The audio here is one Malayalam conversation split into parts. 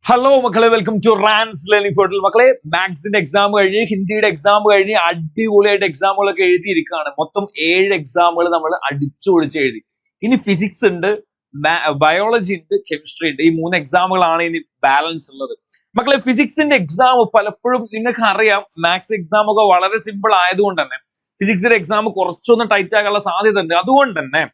ഹലോ മക്കളെ, വെൽക്കം ടു റാൻസ് ലേണിംഗ് പോർട്ടൽ. മക്കളെ, മാത്സിന്റെ എക്സാം കഴിഞ്ഞ് ഹിന്ദിയുടെ എക്സാം കഴിഞ്ഞ് അടിപൊളിയായിട്ട് എക്സാമുകളൊക്കെ എഴുതിയിരിക്കുകയാണ്. മൊത്തം 7 എക്സാമുകൾ നമ്മൾ അടിച്ചു പൊളിച്ച് എഴുതി. ഇനി ഫിസിക്സ് ഉണ്ട്, ബയോളജി ഉണ്ട്, കെമിസ്ട്രി ഉണ്ട്. ഈ 3 എക്സാമുകളാണ് ഇനി ബാലൻസ് ഉള്ളത്. മക്കളെ, ഫിസിക്സിന്റെ എക്സാം പലപ്പോഴും നിങ്ങൾക്ക് അറിയാം, മാത്സ് എക്സാം ഒക്കെ വളരെ സിമ്പിൾ ആയതുകൊണ്ട് തന്നെ ഫിസിക്സിന്റെ എക്സാം കുറച്ചൊന്ന് ടൈറ്റ് ആകാനുള്ള സാധ്യത ഉണ്ട്. അതുകൊണ്ട് തന്നെ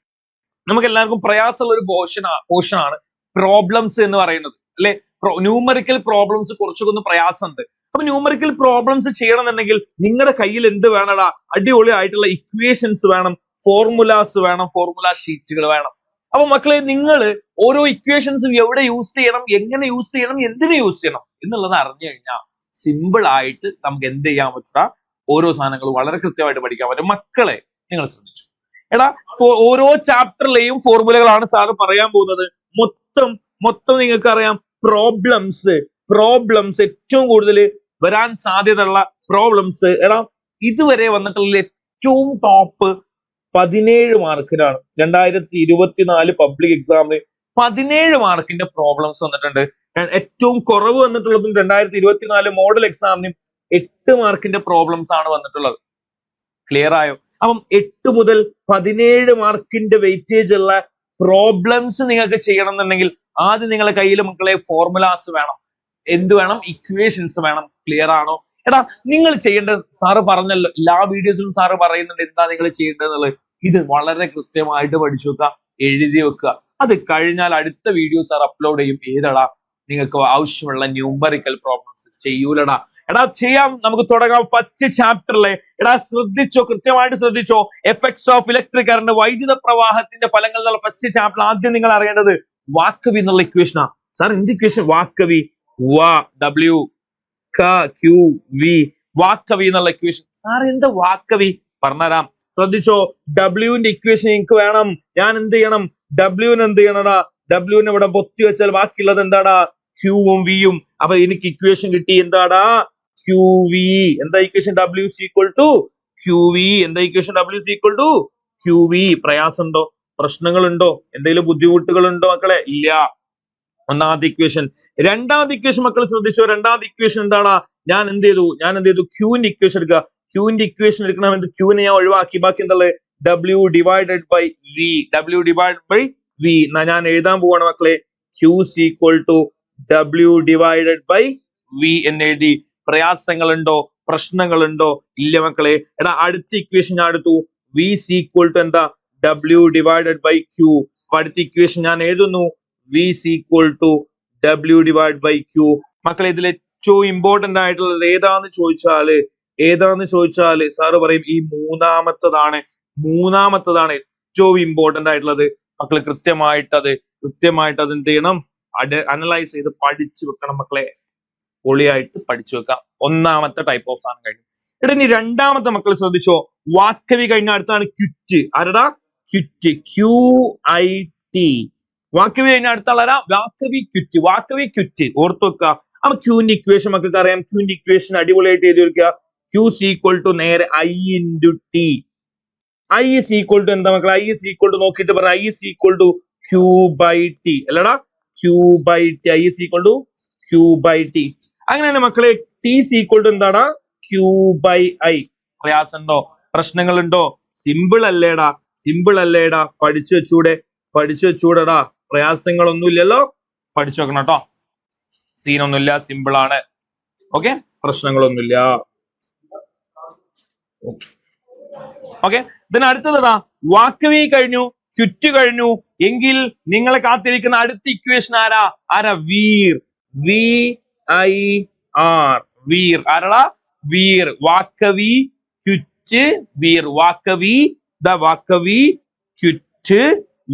നമുക്ക് എല്ലാവർക്കും പ്രയാസമുള്ള ഒരു പോർഷൻ ആണ് പ്രോബ്ലംസ് എന്ന് പറയുന്നത്, അല്ലെ? ന്യൂമറിക്കൽ പ്രോബ്ലംസ് കുറച്ചൊക്കെ ഒന്ന് പ്രയാസമുണ്ട്. അപ്പൊ ന്യൂമറിക്കൽ പ്രോബ്ലംസ് ചെയ്യണമെന്നുണ്ടെങ്കിൽ നിങ്ങളുടെ കയ്യിൽ എന്ത് വേണടാ? അടിപൊളി ആയിട്ടുള്ള ഇക്വേഷൻസ് വേണം, ഫോർമുലാസ് വേണം, ഫോർമുല ഷീറ്റുകൾ വേണം. അപ്പൊ മക്കളെ, നിങ്ങൾ ഓരോ ഇക്വേഷൻസും എവിടെ യൂസ് ചെയ്യണം, എങ്ങനെ യൂസ് ചെയ്യണം, എന്തിനു യൂസ് ചെയ്യണം എന്നുള്ളത് അറിഞ്ഞു കഴിഞ്ഞാൽ സിമ്പിൾ ആയിട്ട് നമുക്ക് എന്ത് ചെയ്യാൻ പറ്റുക? ഓരോ സാധനങ്ങളും വളരെ കൃത്യമായിട്ട് പഠിക്കാൻ പറ്റും. മക്കളെ, നിങ്ങൾ ശ്രദ്ധിച്ചു എടാ, ഓരോ ചാപ്റ്ററിലെയും ഫോർമുലകളാണ് സാറ് പറയാൻ പോകുന്നത്. മൊത്തം നിങ്ങൾക്ക് അറിയാം, പ്രോബ്ലംസ് ഏറ്റവും കൂടുതൽ വരാൻ സാധ്യതയുള്ള പ്രോബ്ലംസ് എടാ, ഇതുവരെ വന്നിട്ടുള്ള ഏറ്റവും ടോപ്പ് 17 മാർക്കിനാണ്. 2024 പബ്ലിക് എക്സാമിന് 17 മാർക്കിന്റെ പ്രോബ്ലംസ് വന്നിട്ടുണ്ട്. ഏറ്റവും കുറവ് വന്നിട്ടുള്ളതും 2024 മോഡൽ എക്സാമിന് 8 മാർക്കിന്റെ പ്രോബ്ലംസ് ആണ് വന്നിട്ടുള്ളത്. ക്ലിയർ ആയോ? അപ്പം 8 മുതൽ 17 മാർക്കിന്റെ വെയിറ്റേജ് ഉള്ള പ്രോബ്ലംസ് നിങ്ങൾക്ക് ചെയ്യണം എന്നുണ്ടെങ്കിൽ ആദ്യം നിങ്ങളുടെ കയ്യിൽ മക്കളെ ഫോർമുലാസ് വേണം, എന്ത് വേണം? ഇക്വേഷൻസ് വേണം. ക്ലിയർ ആണോ? എടാ, നിങ്ങൾ ചെയ്യേണ്ടത് സാറ് പറഞ്ഞല്ലോ, എല്ലാ വീഡിയോസിലും സാറ് പറയുന്നുണ്ട് എന്താ നിങ്ങൾ ചെയ്യേണ്ടതെന്നുള്ളത്. ഇത് വളരെ കൃത്യമായിട്ട് പഠിച്ചു വെക്കുക, എഴുതി വെക്കുക. അത് കഴിഞ്ഞാൽ അടുത്ത വീഡിയോ സാർ അപ്ലോഡ് ചെയ്യും. ഏതടാ? നിങ്ങൾക്ക് ആവശ്യമുള്ള ന്യൂമറിക്കൽ പ്രോബ്ലംസ്. ചെയ്യൂലടാ? എടാ, ചെയ്യാം, നമുക്ക് തുടങ്ങാം. ഫസ്റ്റ് ചാപ്റ്ററിലെ എടാ ശ്രദ്ധിച്ചോ, കൃത്യമായിട്ട് ശ്രദ്ധിച്ചോ. എഫക്ട്സ് ഓഫ് ഇലക്ട്രിക് കറന്റ്, വൈദ്യുത പ്രവാഹത്തിന്റെ ഫലങ്ങൾ എന്നുള്ള ഫസ്റ്റ് ചാപ്റ്റർ. ആദ്യം നിങ്ങൾ അറിയേണ്ടത് വാക്കവി എന്നുള്ള ഇക്വേഷനാ. സാർ എന്ത് ഇക്വേഷൻ? വാക്കവി, W Q V, വാക്കവി എന്നുള്ള ഇക്വേഷൻ. സാർ എന്താ വാക്കവി? പറഞ്ഞുതരാം, ശ്രദ്ധിച്ചോ. ഡബ്ല്യുവിന്റെ ഇക്വേഷൻ എനിക്ക് വേണം. ഞാൻ എന്ത് ചെയ്യണം? ഡബ്ല്യുവിന് എന്ത് ചെയ്യണടാ? ഡബ്ല്യുവിനെ ഇവിടെ പൊത്തി വെച്ചാൽ ബാക്കിയുള്ളത് എന്താടാ? ക്യൂവും വിയും. അപ്പൊ എനിക്ക് ഇക്വേഷൻ കിട്ടി. എന്താടാ? Q V. എന്താ equation? W is equal to QV. എന്താ equation? W is equal to QV. പ്രയാസമുണ്ടോ? പ്രശ്നങ്ങളുണ്ടോ? എന്തെങ്കിലും ബുദ്ധിമുട്ടുകളുണ്ടോ മക്കളെ? ഇല്ല. ഒന്നാമത്തെ ഇക്വേഷൻ. രണ്ടാമത്തെ ഇക്വേഷൻ മക്കൾ ശ്രദ്ധിച്ചോ. രണ്ടാമത്തെ ഇക്വേഷൻ എന്താണ്? ഞാൻ എന്ത് ചെയ്തു? ക്യൂവിന്റെ ഇക്വേഷൻ എടുക്കുക. ക്യൂവിന്റെ ഇക്വേഷൻ എടുക്കണമെങ്കിൽ ക്യൂവിനെ ഞാൻ ഒഴിവാക്കി. ബാക്കി എന്താണ്? W divided by V. ഞാൻ എഴുതാൻ പോവാണ് മക്കളെ. Q is equal to W divided by V എന്ന് എഴുതി. പ്രയാസങ്ങളുണ്ടോ? പ്രശ്നങ്ങളുണ്ടോ? ഇല്ല മക്കളെ. എടാ, അടുത്ത ഇക്വേഷൻ ഞാൻ എടുത്തു. V is equal to എന്താ? W divided by Q. അടുത്ത ഇക്വേഷൻ ഞാൻ എഴുതുന്നു. V is equal to W divided by Q. മക്കളെ, ഇതിൽ ഏറ്റവും ഇമ്പോർട്ടന്റ് ആയിട്ടുള്ളത് ഏതാന്ന് ചോദിച്ചാല് സാറ് പറയും ഈ മൂന്നാമത്തതാണ് ഏറ്റവും ഇമ്പോർട്ടന്റ് ആയിട്ടുള്ളത്. മക്കളെ, കൃത്യമായിട്ട് അത് എന്ത് ചെയ്യണം? അനലൈസ് ചെയ്ത് പഠിച്ചു വെക്കണം മക്കളെ. പൊളിയായിട്ട് പഠിച്ചു വെക്കാം. ഒന്നാമത്തെ ടൈപ്പ് ഓഫ് സാധനം കഴിഞ്ഞു. ഇവിടെ ഇനി രണ്ടാമത്തെ മക്കൾ ശ്രദ്ധിച്ചോ. വാക്കവി കഴിഞ്ഞ അടുത്താണ് ക്വിറ്റ്. ആരടാ? Quit, QIT. വാക്കവി കഴിഞ്ഞ അടുത്തുള്ള വാക്കവി ക്വിറ്റ്. ഓർത്തു വെക്കുക. അപ്പൊ ക്യൂവിന്റെ ഇക്വേഷൻ മക്കൾക്ക് അറിയാം. ക്യൂവിന്റെ ഇക്വേഷൻ അടിപൊളിയായിട്ട് എഴുതി വെക്കുക. Q is equal to നേരെ I into T. I is equal to എന്താ മക്കളെ? I is equal to നോക്കിയിട്ട് പറഞ്ഞ I is equal to Q by T. അല്ലടാ? Q by T. I is equal to Q by T. അങ്ങനെ തന്നെ മക്കളെ, T is equal to എന്താടാ? Q by I. പ്രയാസമുണ്ടോ? പ്രശ്നങ്ങളുണ്ടോ? സിമ്പിൾ അല്ലേടാ? പഠിച്ചു വെച്ചൂടെടാ. പ്രയാസങ്ങളൊന്നുമില്ലല്ലോ. പഠിച്ചു വെക്കണം കേട്ടോ. സീനൊന്നുമില്ല, സിമ്പിൾ ആണ്. ഓക്കെ, പ്രശ്നങ്ങളൊന്നുമില്ല. ഓക്കെ, ഇതിന് അടുത്തതാ വാക്കവി കഴിഞ്ഞു, ചുറ്റു കഴിഞ്ഞു. എങ്കിൽ നിങ്ങളെ കാത്തിരിക്കുന്ന അടുത്ത ഇക്വേഷൻ ആരാ? വീർ. VIR. വീർ. ആരാടാ? വീർ. വാക്കവി ക്വിറ്റ് വീർ. വാക്കവി ക്വിറ്റ്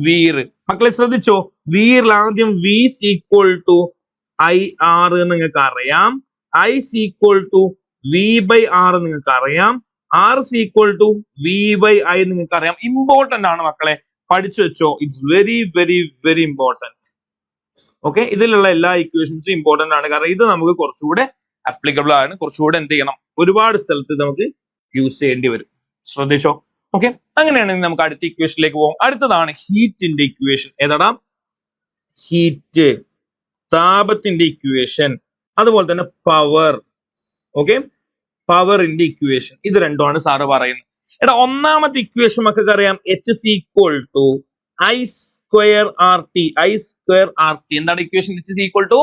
വീർ. മക്കളെ ശ്രദ്ധിച്ചോ. വീറിൽ ആദ്യം V is equal to IR നിങ്ങൾക്ക് അറിയാം. I is equal to V by R നിങ്ങൾക്ക് അറിയാം. R is equal to V by I നിങ്ങൾക്ക് അറിയാം. ഇമ്പോർട്ടന്റ് ആണ് മക്കളെ, പഠിച്ചു വെച്ചോ. It's very very very important. Okay, ഇതിലുള്ള എല്ലാ ഇക്വേഷൻസും ഇമ്പോർട്ടന്റ് ആണ്. കാരണം ഇത് നമുക്ക് കുറച്ചുകൂടെ അപ്ലിക്കബിൾ ആണ്. കുറച്ചുകൂടെ എന്ത് ചെയ്യണം? ഒരുപാട് സ്ഥലത്ത് നമുക്ക് യൂസ് ചെയ്യേണ്ടി വരും. ശ്രദ്ധിച്ചോ. ഓക്കെ, അങ്ങനെയാണെങ്കിൽ നമുക്ക് അടുത്ത ഇക്വേഷനിലേക്ക് പോകാം. അടുത്തതാണ് ഹീറ്റിന്റെ ഇക്വേഷൻ. ഏതാടാ? ഹീറ്റ്. താപത്തിന്റെ ഇക്വേഷൻ, അതുപോലെ തന്നെ പവർ. ഓക്കെ, പവറിന്റെ ഇക്വേഷൻ, ഇത് രണ്ടുമാണ് സാറ് പറയുന്നത്. എടാ ഒന്നാമത്തെ ഇക്വേഷൻ മക്കൾക്ക് അറിയാം, H is equal to I square R T. I square R T എന്താണ് equation? H is equal to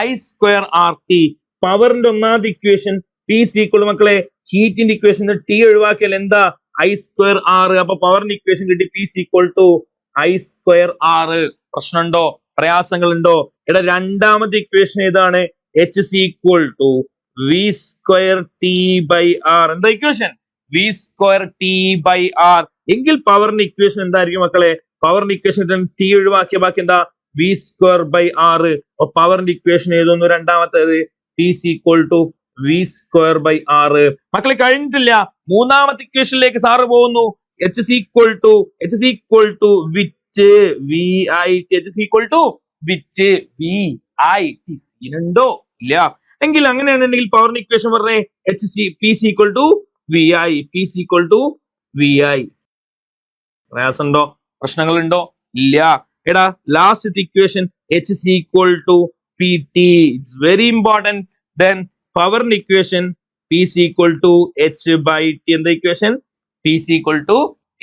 I square R T. പവറിന്റെ ഒന്നാമത്തെ ഇക്വേഷൻ പി ഇസ് ഈക്വൽ, മക്കളെ ഹീറ്റിന്റെ ഇക്വേഷൻ ടി ഒഴിവാക്കിയാൽ എന്താ? I square R. അപ്പൊ പവറിന്റെ ഇക്വേഷൻ കിട്ടി, P is equal to I square R. പ്രശ്നമുണ്ടോ? പ്രയാസങ്ങളുണ്ടോ? എടാ രണ്ടാമത്തെ ഇക്വേഷൻ ഏതാണ്? H is equal to V square T by R. എന്താ equation? V square T by R. എങ്കിൽ പവറിന്റെ ഇക്വേഷൻ എന്തായിരിക്കും മക്കളെ? പവറിന്റെ ഇക്വേഷൻ ടി ഒഴിവാക്കിയ ബാക്കി എന്താ? V square by R. അപ്പൊ പവറിന്റെ ഇക്വേഷൻ ഏതൊന്നു? രണ്ടാമത്തേത് P is equal to V square by R. മക്കളെ കഴിഞ്ഞിട്ടില്ല, മൂന്നാമത്തെ ഇക്വേഷനിലേക്ക് സാറ് പോകുന്നു. H is equal to wit V I T. H is equal to wit V I T. സീനുണ്ടോ? ഇല്ല. എങ്കിൽ അങ്ങനെയാണെന്നുണ്ടെങ്കിൽ പവറിന്റെ ഇക്വേഷൻ പറഞ്ഞേ, H C P is equal to V I. P is equal to V I. പ്രയാസമുണ്ടോ? പ്രശ്നങ്ങളുണ്ടോ? ഇല്ല. എടാ last equation H is equal to P T. It's very important. Then പവറിന്റെ equation P is equal to H by T. എന്താ equation? P is equal to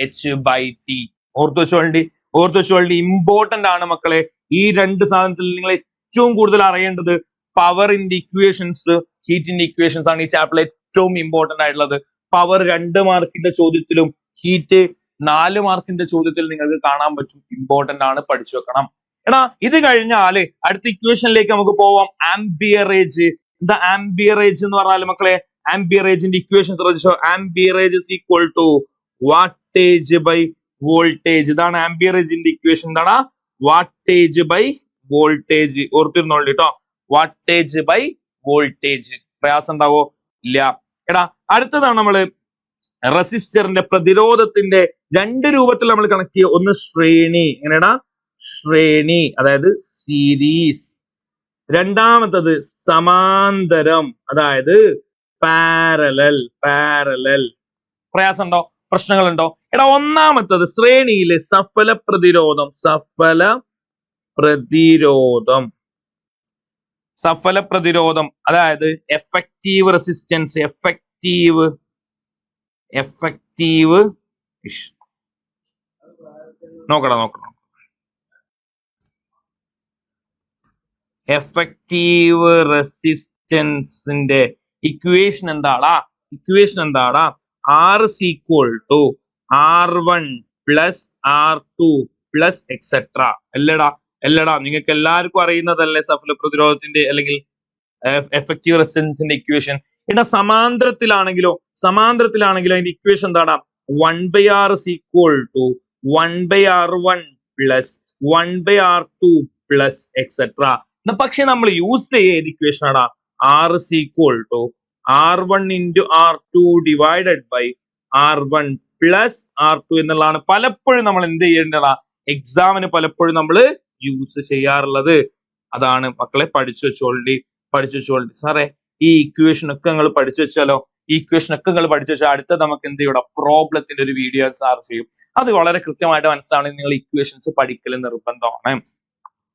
H by T. ഓർത്തു വെച്ചോളി, ഇമ്പോർട്ടന്റ് ആണ് മക്കളെ. ഈ രണ്ട് സാധനത്തിൽ നിങ്ങൾ ഏറ്റവും കൂടുതൽ അറിയേണ്ടത് പവറിന്റെ ഇക്വേഷൻസ്, ഹീറ്റിന്റെ ഇക്വേഷൻസ് ആണ് ഈ ചാപ്റ്ററിൽ ഏറ്റവും ഇമ്പോർട്ടന്റ് ആയിട്ടുള്ളത്. പവർ 2 മാർക്കിന്റെ ചോദ്യത്തിലും ഹീറ്റ് 4 മാർക്കിന്റെ ചോദ്യത്തിൽ നിങ്ങൾക്ക് കാണാൻ പറ്റും. ഇമ്പോർട്ടന്റ് ആണ്, പഠിച്ചു വെക്കണം. എടാ ഇത് കഴിഞ്ഞാല് അടുത്ത ഇക്വേഷനിലേക്ക് നമുക്ക് പോവാം. ആംബിയറേജ്. എന്താ ആംബിയറേജ് എന്ന് പറഞ്ഞാൽ മക്കളെ? ആംബിയറേജിന്റെ ഇക്വേഷൻ ശ്രദ്ധിച്ചോ. Amperage is equal to wattage by voltage. ഇതാണ് ആംബിയറേജിന്റെ ഇക്വേഷൻ. എന്താണ്? Wattage by voltage. ഓർത്തിരുന്നോളൂ കേട്ടോ, വാട്ടേജ് ബൈ വോൾട്ടേജ്. പ്രയാസം ഉണ്ടാവോ? ഇല്ല. എടാ അടുത്തതാണ് നമ്മള് റെസിസ്റ്ററിന്റെ, പ്രതിരോധത്തിന്റെ 2 രൂപത്തിൽ നമ്മൾ കണക്ട് ചെയ്യുക. ഒന്ന് ശ്രേണി. എങ്ങനെയാടാ? ശ്രേണി, അതായത് സീരീസ്. രണ്ടാമത്തത് സമാന്തരം, അതായത് പാരലൽ. പ്രയാസം ഉണ്ടോ? പ്രശ്നങ്ങളുണ്ടോ? എടാ ഒന്നാമത്തത് ശ്രേണിയിലെ സഫല പ്രതിരോധം. സഫല പ്രതിരോധം അതായത് എഫക്റ്റീവ് റെസിസ്റ്റൻസ്. നോക്കണം. എഫക്റ്റീവ് റെസിസ്റ്റൻസിന്റെ ഇക്വേഷൻ എന്താടാ? R is equal to R1 plus R2 plus etcetera. അല്ലടാ നിങ്ങൾക്ക് എല്ലാവർക്കും അറിയുന്നതല്ലേ സഫല പ്രതിരോധത്തിന്റെ അല്ലെങ്കിൽ എഫക്റ്റീവ് റെസിസ്റ്റൻസിന്റെ ഇക്വേഷൻ. ഇവിടെ സമാന്തരത്തിലാണെങ്കിലോ അതിന്റെ ഇക്വേഷൻ എന്താടാ? 1/R is equal to 1/R1 plus 1/R2 plus etc. പക്ഷെ നമ്മൾ യൂസ് ചെയ്ത ഇക്വേഷൻ ആടാ R is equal to R1 into R2 divided by R1 plus R2 എന്നുള്ളതാണ് പലപ്പോഴും നമ്മൾ എന്ത് ചെയ്യേണ്ടതാ? എക്സാമിന് പലപ്പോഴും നമ്മൾ യൂസ് ചെയ്യാറുള്ളത്. അതാണ് മക്കളെ, പഠിച്ചു വെച്ചോളി. സാറേ ഈ ഇക്വേഷൻ ഒക്കെ നിങ്ങൾ പഠിച്ചു വെച്ചാലോ? അടുത്ത നമുക്ക് എന്ത് ചെയ്യണം? പ്രോബ്ലത്തിന്റെ ഒരു വീഡിയോ സാർ ചെയ്യും. അത് വളരെ കൃത്യമായിട്ട് മനസ്സിലാണെങ്കിൽ നിങ്ങൾ ഇക്വേഷൻസ് പഠിക്കൽ നിർബന്ധമാണ്.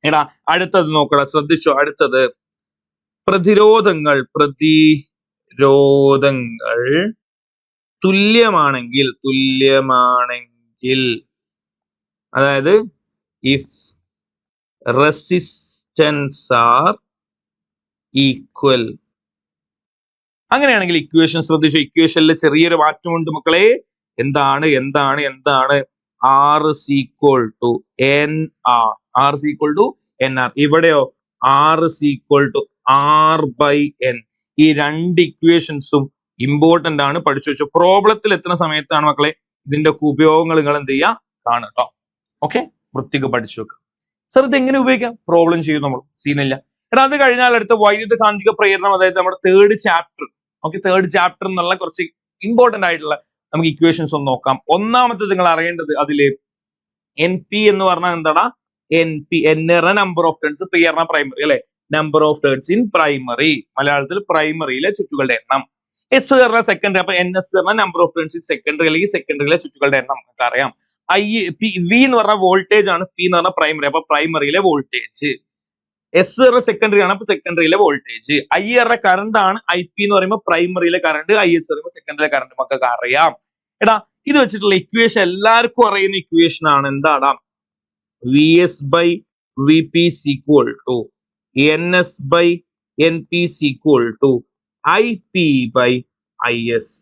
എടാ അടുത്തത് നോക്കടാ, ശ്രദ്ധിച്ചോ. അടുത്തത് പ്രതിരോധങ്ങൾ തുല്യമാണെങ്കിൽ അതായത് ഇഫ് റെസിസ്റ്റൻസ് ആർ ഈക്വൽ, അങ്ങനെയാണെങ്കിൽ ഇക്വേഷൻ ശ്രദ്ധിച്ചു. ഇക്വേഷനിൽ ചെറിയൊരു മാറ്റമുണ്ട് മക്കളെ. എന്താണ്? R is equal to NR. ഇവിടെയോ R is equal to R by N. ഈ 2 ഇക്വേഷൻസും ഇമ്പോർട്ടന്റ് ആണ്, പഠിച്ചു വെച്ചു. പ്രോബ്ലത്തിൽ എത്തുന്ന സമയത്താണ് മക്കളെ ഇതിന്റെ ഉപയോഗങ്ങൾ നിങ്ങൾ എന്ത് ചെയ്യുക? കാണട്ടോ. ഓക്കെ, വൃത്തിക്ക് പഠിച്ചു വെക്കുക. സർ ഇത് എങ്ങനെ ഉപയോഗിക്കാം? പ്രോബ്ലം ചെയ്യും നമ്മൾ, സീനില്ല. എടാ അത് കഴിഞ്ഞാൽ അടുത്ത വൈദ്യുത കാന്തിക പ്രേരണം, അതായത് നമ്മുടെ തേർഡ് ചാപ്റ്റർ എന്നുള്ള കുറച്ച് ഇമ്പോർട്ടന്റ് ആയിട്ടുള്ള നമുക്ക് ഇക്വേഷൻസ് ഒന്ന് നോക്കാം. ഒന്നാമത്തെ നിങ്ങൾ അറിയേണ്ടത് അതില് NP എന്ന് പറഞ്ഞാൽ എന്താടാ? N number of turns, P പറഞ്ഞ പ്രൈമറി അല്ലെ, number of turns in primary. മലയാളത്തിൽ പ്രൈമറിയിലെ ചുറ്റുകളുടെ എണ്ണം. S പറഞ്ഞ സെക്കൻഡറി, അപ്പൊ NS പറഞ്ഞ number of turns in secondary അല്ലെങ്കിൽ സെക്കൻഡറിയിലെ ചുറ്റുകളുടെ എണ്ണം നമുക്ക് അറിയാം. V എന്ന് പറഞ്ഞ വോൾട്ടേജ് ആണ്, P എന്ന് പറഞ്ഞ പ്രൈമറി, അപ്പൊ പ്രൈമറിയിലെ വോൾട്ടേജ്. എസ് പറഞ്ഞ സെക്കൻഡറി ആണ്, അപ്പൊ സെക്കൻഡറിയിലെ വോൾട്ടേജ്. ഐ പറഞ്ഞ കറണ്ട് ആണ്, ഐ പി എന്ന് പറയുമ്പോൾ പ്രൈമറിയിലെ കറണ്ട്, ഐ എസ് പറയുമ്പോൾ സെക്കൻഡറിയിലെ കറണ്ട് മക്കൾക്ക് അറിയാം. എടാ ഇത് വെച്ചിട്ടുള്ള ഇക്വേഷൻ എല്ലാവർക്കും അറിയുന്ന ഇക്വേഷൻ ആണ്. എന്താടാ? V S by V P equal to N S by N P equal to I P by I S.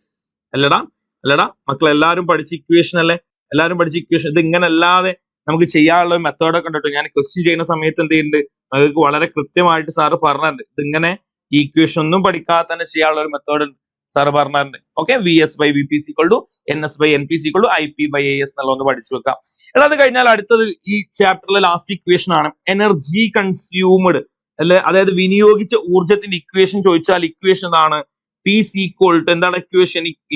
അല്ലടാ മക്കൾ എല്ലാവരും പഠിച്ച ഇക്വേഷൻ അല്ലേ? എല്ലാവരും പഠിച്ച ഇക്വേഷൻ. ഇത് ഇങ്ങനെ അല്ലാതെ നമുക്ക് ചെയ്യാനുള്ള മെത്തേഡൊക്കെ ഉണ്ട് കേട്ടോ. ഞാൻ ക്വസ്റ്റ്യൻ ചെയ്യുന്ന സമയത്ത് എന്ത് ചെയ്യുന്നുണ്ട്, നിങ്ങൾക്ക് വളരെ കൃത്യമായിട്ട് സാറ് പറഞ്ഞിട്ടുണ്ട്. ഇതിങ്ങനെ ഈ ഇക്വേഷൻ ഒന്നും പഠിക്കാതെ തന്നെ ചെയ്യാനുള്ള ഒരു മെത്തേഡ് ഉണ്ട്, സാറ് പറഞ്ഞിട്ടുണ്ട്. Okay, V S by V P equal to N S by N P equal to I P by I S എന്നുള്ള ഒന്ന് പഠിച്ചു വെക്കാം. എന്നാൽ അത് കഴിഞ്ഞാൽ അടുത്തത് ഈ ചാപ്റ്ററിലെ ലാസ്റ്റ് ഇക്വേഷൻ ആണ് എനർജി കൺസ്യൂംഡ് അല്ലെ, അതായത് വിനിയോഗിച്ച ഊർജത്തിന്റെ ഇക്വേഷൻ ചോദിച്ചാൽ ഇക്വേഷൻ എന്താണ്? പി ഈക്വൽ ടു, എന്താണ്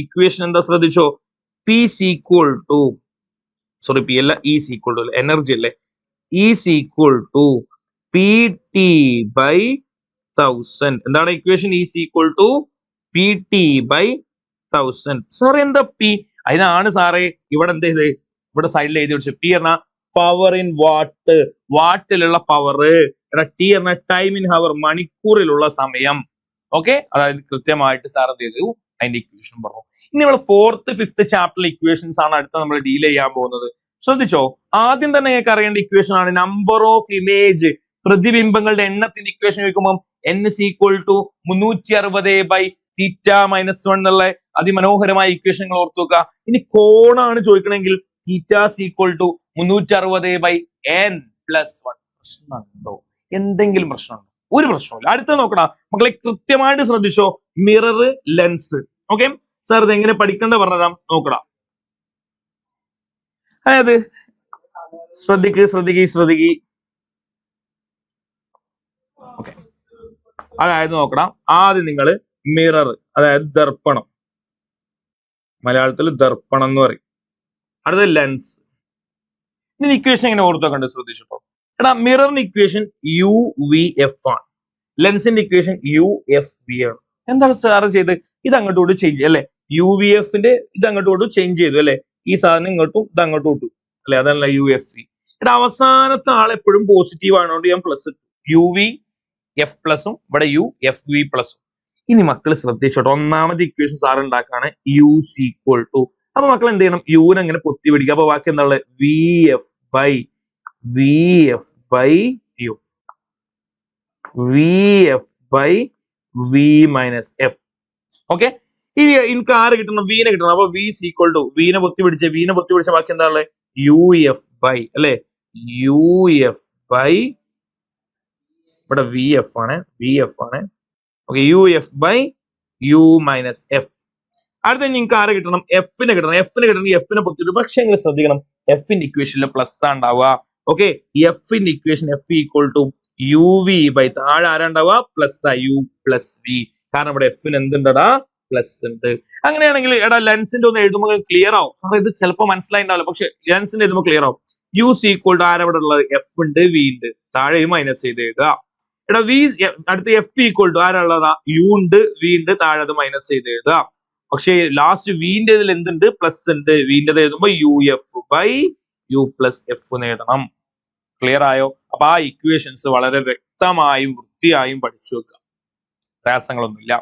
ഇക്വേഷൻ എന്താ ശ്രദ്ധിച്ചോ? P equal to, sorry P അല്ല, ഈ ഈക്വൽ ടു, എനർജി അല്ലേ, E equal to P T by 1000. എന്താണ് equation? E equal to P T by 1000. സാറേ എന്താ പി? അതിനാണ് സാറേ ഇവിടെ എന്ത് ചെയ്ത് ഇവിടെ സൈഡിൽ എഴുതി വെച്ചു. പി പറഞ്ഞ പവർ ഇൻ വാട്ട്, വാട്ടിലുള്ള പവർ. ടി പറഞ്ഞ ടൈം ഇൻ ഹവർ, മണിക്കൂറിലുള്ള സമയം. ഓക്കെ, അതായത് കൃത്യമായിട്ട് സാർ എന്ത് ചെയ്തു, അതിന്റെ ഇക്വേഷൻ പറഞ്ഞു. ഇനി നമ്മൾ 4th 5th ചാപ്റ്ററിലെ ഇക്വേഷൻസ് ആണ് അടുത്ത നമ്മൾ ഡീൽ ചെയ്യാൻ പോകുന്നത്. ശ്രദ്ധിച്ചോ, ആദ്യം തന്നെ നിങ്ങൾക്ക് അറിയേണ്ട ഇക്വേഷൻ ആണ് നമ്പർ ഓഫ് ഇമേജ്, പ്രതിബിംബങ്ങളുടെ എണ്ണത്തിന്റെ ഇക്വേഷൻ ചോദിക്കുമ്പോൾ n is equal to 360 by θ minus 1 എന്നുള്ള അതിമനോഹരമായ ഇക്വേഷനുകൾ ഓർത്തു വെക്കുക. ഇനി കോണാണ് ചോദിക്കണമെങ്കിൽ θ is equal to 360 by n plus 1. പ്രശ്നമുണ്ടോ? എന്തെങ്കിലും പ്രശ്നമുണ്ടോ? ഒരു പ്രശ്നമില്ല. അടുത്ത നോക്കടാ മക്കളെ, കൃത്യമായിട്ട് ശ്രദ്ധിച്ചോ, മിറർ ലെൻസ്. ഓക്കെ സാർ, ഇത് എങ്ങനെ പഠിക്കേണ്ട പറഞ്ഞതാ നോക്കടാ. അതായത് ശ്രദ്ധിക്ക്. ഓക്കെ, അതായത് നോക്കണം, ആദ്യം നിങ്ങൾ മിറർ, അതായത് ദർപ്പണം, മലയാളത്തിൽ ദർപ്പണം എന്ന് പറയും. അടുത്ത ലെൻസ്. ഇതിന് ഇക്വേഷൻ എങ്ങനെ ഓർത്തൊക്കെ ശ്രദ്ധിച്ചിട്ടോ. എടാ മിററിന്റെ ഇക്വേഷൻ യു വി എഫ് ആണ്, ലെൻസിന്റെ ഇക്വേഷൻ യു എഫ് വി ആണ്. എന്താണ് സാറ് ചെയ്ത്? ഇത് അങ്ങോട്ടും ചേഞ്ച് അല്ലെ, യു വി എഫിന്റെ ഇത് അങ്ങോട്ടും ചേഞ്ച് ചെയ്തു അല്ലെ, ഈ സാധനം ഇങ്ങോട്ടും ഇത് അങ്ങോട്ടും ഇട്ടു അല്ലെ, അതല്ല യു എഫ് വി. എടാ അവസാനത്തെ ആൾ എപ്പോഴും പോസിറ്റീവ് ആണോണ്ട് ഞാൻ പ്ലസ് ഇട്ടു, യു വി എഫ് പ്ലസും ഇവിടെ യു എഫ് വി പ്ലസും. ഇനി മക്കൾ ശ്രദ്ധിച്ചോട്ടോ, ഒന്നാമത്തെ ഇക്വേഷൻ സാർ ഉണ്ടാക്കാണ് യു ഈക്വൽ ടു. അപ്പൊ മക്കൾ എന്ത് ചെയ്യണം? യുവിനെ അങ്ങനെ പൊത്തി പിടിക്കുക. അപ്പൊ ബാക്കി എന്താണ്? V F by U, V F by V minus F. Okay, ഇനി എനിക്ക് ആര് കിട്ടണം? വീനെ കിട്ടണം. അപ്പൊ വി ഈക്വൽ ടു, വീനെ പൊത്തി പിടിച്ച ബാക്കി എന്താണ്? യു എഫ് ബൈ അല്ലെ, യു എഫ് ബൈ, ഇവിടെ വി എഫ് ആണ്. Okay, U F by U minus F. അടുത്ത നിങ്ങൾക്ക് ആരെ കിട്ടണം? എഫിനെ കിട്ടണം. എഫിനെ പൊത്തിട്ട്, പക്ഷെ നിങ്ങൾ ശ്രദ്ധിക്കണം, എഫിന്റെ ഇക്വേഷനിൽ പ്ലസ് ആ ഉണ്ടാവുക. ഓക്കെ, എഫിന്റെ equation F equal to U V by, താഴെ ആരാ ഉണ്ടാവുക? പ്ലസ് ആ, യു പ്ലസ് വി. കാരണം ഇവിടെ എഫിന് എന്തുണ്ടടാ? പ്ലസ് ഉണ്ട്. അങ്ങനെയാണെങ്കിൽ എടാ ലെൻസിന്റെ ഒന്ന് എഴുതുമ്പോൾ ക്ലിയർ ആവും. സാർ ഇത് ചിലപ്പോൾ മനസ്സിലായിണ്ടാവില്ല, പക്ഷെ ലെൻസിന്റെ എഴുതുമ്പോൾ ക്ലിയർ ആവും. യു ഈക്വൽ ടു ആരവിടെ ഉള്ളത്? എഫ് ഉണ്ട്, വി ഉണ്ട്, താഴെ മൈനസ് ചെയ്ത് എഴുതുക. എടാ വി അടുത്ത എഫ് ഈക്വൽ ടു ആരുള്ളതാ? യു ഉണ്ട്, വി ഉണ്ട്, താഴെ അത് മൈനസ് ചെയ്ത് എഴുതുക. പക്ഷെ ലാസ്റ്റ് വിന്റെ ഇതിൽ എന്തുണ്ട്? പ്ലസ് ഉണ്ട്. വിന്റെ എഴുതുമ്പോ U F by U plus F എഴുതണം. ക്ലിയർ ആയോ? അപ്പൊ ആ ഇക്വേഷൻസ് വളരെ വ്യക്തമായും വൃത്തിയായും പഠിച്ചു വെക്കുക, പ്രയാസങ്ങളൊന്നുമില്ല.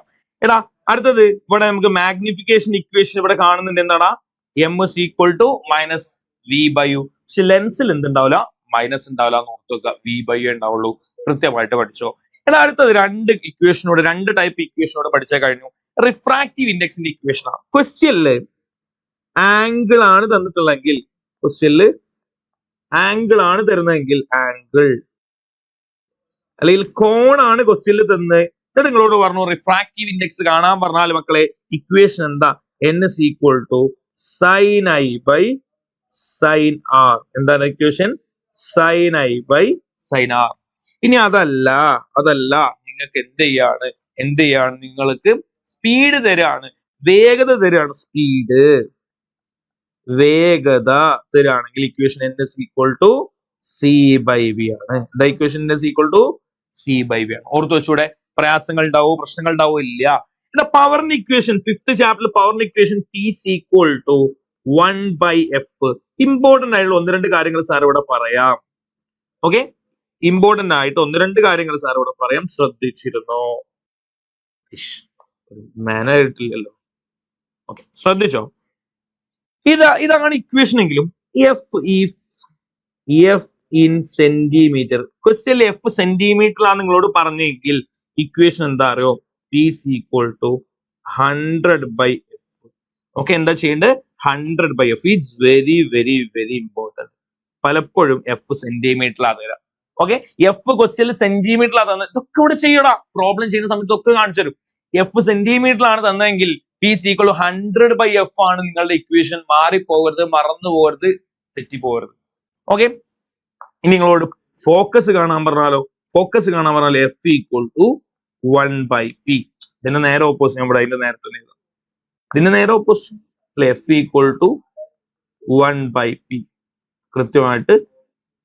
എടാ അടുത്തത് ഇവിടെ നമുക്ക് മാഗ്നിഫിക്കേഷൻ ഇക്വേഷൻ ഇവിടെ കാണുന്നുണ്ട്. എന്താടാ? M is equal to minus V by U. പക്ഷെ ലെൻസിൽ എന്തുണ്ടാവില്ല? മൈനസ് ഉണ്ടാവില്ല എന്ന് ഓർത്ത് വെക്കുക, വി ബൈ യു ഉണ്ടാവുള്ളൂ. കൃത്യമായിട്ട് പഠിച്ചോ. എന്നാൽ അടുത്തത് രണ്ട് ടൈപ്പ് ഇക്വേഷനോട് പഠിച്ചാൽ കഴിഞ്ഞു. റിഫ്രാക്റ്റീവ് ഇൻഡെക്സിന്റെ ഇക്വേഷൻ ആണ്. ക്വസ്റ്റ്യനില് ആംഗിൾ ആണ് തന്നിട്ടുള്ളെങ്കിൽ, തരുന്നതെങ്കിൽ ആംഗിൾ, അല്ലെങ്കിൽ കോൺ ആണ് ക്വസ്റ്റ്യനിൽ തന്നത്. എന്നിട്ട് നിങ്ങളോട് പറഞ്ഞു റിഫ്രാക്റ്റീവ് ഇൻഡെക്സ് കാണാൻ പറഞ്ഞാൽ മക്കളെ ഇക്വേഷൻ എന്താ? N is equal to sine I by sine R. എന്താണ് equation? Sine I by sine R. ഇനി അതല്ല നിങ്ങൾക്ക് എന്ത് ചെയ്യാണ്? നിങ്ങൾക്ക് സ്പീഡ് തരാണ്, വേഗത തരാണ്. വേഗത തരാണെങ്കിൽ equation n is equal to c by v ആണ്. എന്താ equation n is equal to c by v ആണ്. ഓർത്ത് വെച്ചൂടെ? പ്രയാസങ്ങൾ ഉണ്ടാവോ, പ്രശ്നങ്ങൾ ഉണ്ടാവോ? ഇല്ല. ഇവിടെ പവറിന്റെ ഇക്വേഷൻ 5th ചാപ്റ്ററിൽ പവറിന്റെ equation P is equal to 1 by f. Important ആയിട്ടുള്ള 1-2 കാര്യങ്ങൾ സാർ ഇവിടെ പറയാം. ഓക്കെ, ഇമ്പോർട്ടന്റ് ആയിട്ട് ഒന്ന് രണ്ട് കാര്യങ്ങൾ സാർ ഇവിടെ പറയാം, ശ്രദ്ധിച്ചിരുന്നോ? മാനർ കിട്ടില്ലല്ലോ. ഓക്കെ, ശ്രദ്ധിച്ചോ? ഇതാണ് ഇക്വേഷൻ എങ്കിലും F in centimetre, question F സെന്റിമീറ്ററിലാണ് നിങ്ങളോട് പറഞ്ഞെങ്കിൽ ഇക്വേഷൻ എന്താ അറിയോ? P is equal to 100/f. Okay, എന്താ ചെയ്യേണ്ടത്? 100/f. It's very very very important. പലപ്പോഴും എഫ് സെന്റിമീറ്ററിലാണ് തരാം. ഓക്കെ, എഫ് ക്വസ്റ്റ്യൻ സെന്റിമീറ്ററിലാണ് തന്നെ, ഇതൊക്കെ ഇവിടെ ചെയ്യടാ. പ്രോബ്ലം ചെയ്യുന്ന സമയത്ത് ഒക്കെ കാണിച്ചു തരും. എഫ് സെന്റിമീറ്ററിലാണ് തന്നെങ്കിൽ P is equal to 100/f ആണ് നിങ്ങളുടെ ഇക്വേഷൻ. മാറിപ്പോകരുത്, മറന്നു പോകരുത്, തെറ്റിപ്പോകരുത്. ഓക്കെ, ഇനി നിങ്ങളോട് ഫോക്കസ് കാണാൻ പറഞ്ഞാലോ? ഫോക്കസ് കാണാൻ പറഞ്ഞാൽ എഫ് ഈക്വൽ ടു 1/p. ഇതിന്റെ നേരെ ഓപ്പോസിറ്റ് നമ്മുടെ അതിന്റെ നേരത്തെ ഇതിന്റെ നേരെ ഓപ്പോസിറ്റ് അല്ലെ? F equal to 1/p. കൃത്യമായിട്ട്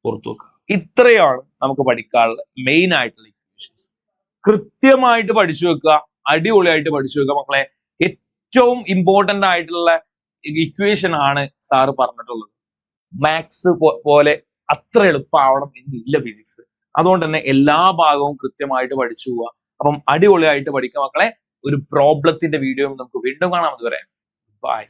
ഓർത്തു വെക്കുക. ഇത്രയാണ് നമുക്ക് പഠിക്കാനുള്ള മെയിൻ ആയിട്ടുള്ള ഇക്വേഷൻസ്. കൃത്യമായിട്ട് പഠിച്ചു വെക്കുക, അടിപൊളിയായിട്ട് പഠിച്ചു വെക്കുക മക്കളെ. ഏറ്റവും ഇമ്പോർട്ടന്റ് ആയിട്ടുള്ള ഇക്വേഷൻ ആണ് സാറ് പറഞ്ഞിട്ടുള്ളത്. മാത്സ് പോലെ അത്ര എളുപ്പമാവണം എന്നില്ല ഫിസിക്സ്. അതുകൊണ്ട് തന്നെ എല്ലാ ഭാഗവും കൃത്യമായിട്ട് പഠിച്ചു പോവുക. അപ്പം അടിപൊളിയായിട്ട് പഠിക്കുക മക്കളെ. ഒരു പ്രോബ്ലത്തിന്റെ വീഡിയോ നമുക്ക് വീണ്ടും കാണാം. അതുവരെ ബൈ.